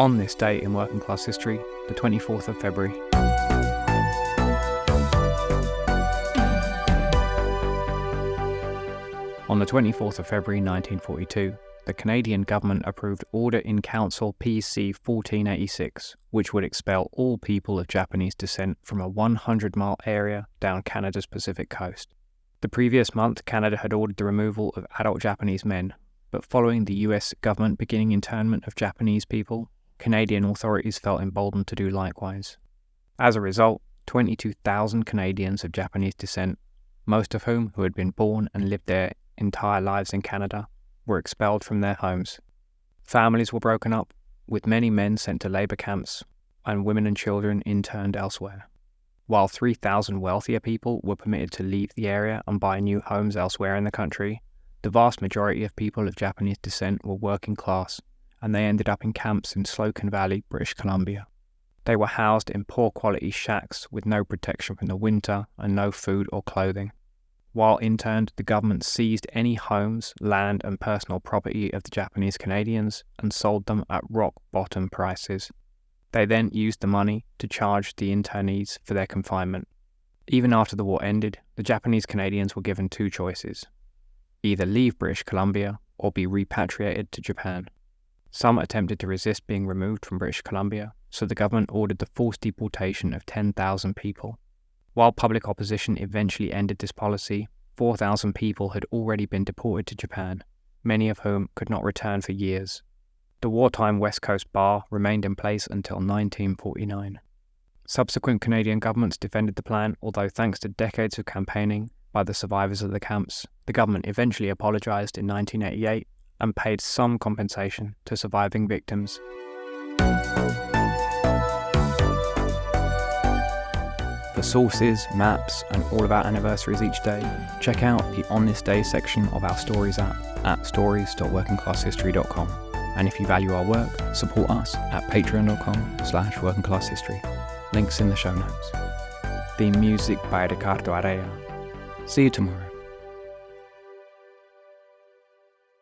On this day in working class history, the 24th of February. On the 24th of February 1942, the Canadian government approved Order in Council PC 1486, which would expel all people of Japanese descent from a 100-mile area down Canada's Pacific coast. The previous month, Canada had ordered the removal of adult Japanese men, but following the US government beginning internment of Japanese people, Canadian authorities felt emboldened to do likewise. As a result, 22,000 Canadians of Japanese descent, most of whom who had been born and lived their entire lives in Canada, were expelled from their homes. Families were broken up, with many men sent to labour camps and women and children interned elsewhere. While 3,000 wealthier people were permitted to leave the area and buy new homes elsewhere in the country, the vast majority of people of Japanese descent were working class, and they ended up in camps in Slocan Valley, British Columbia. They were housed in poor quality shacks with no protection from the winter and no food or clothing. While interned, the government seized any homes, land and personal property of the Japanese Canadians and sold them at rock-bottom prices. They then used the money to charge the internees for their confinement. Even after the war ended, the Japanese Canadians were given two choices: either leave British Columbia or be repatriated to Japan. Some attempted to resist being removed from British Columbia, so the government ordered the forced deportation of 10,000 people. While public opposition eventually ended this policy, 4,000 people had already been deported to Japan, many of whom could not return for years. The wartime West Coast Bar remained in place until 1949. Subsequent Canadian governments defended the plan, although thanks to decades of campaigning by the survivors of the camps, the government eventually apologised in 1988 and paid some compensation to surviving victims. For sources, maps, and all of our anniversaries each day, check out the On This Day section of our Stories app at stories.workingclasshistory.com. And if you value our work, support us at patreon.com/workingclasshistory. Links in the show notes. Theme music by Ricardo Arrea. See you tomorrow.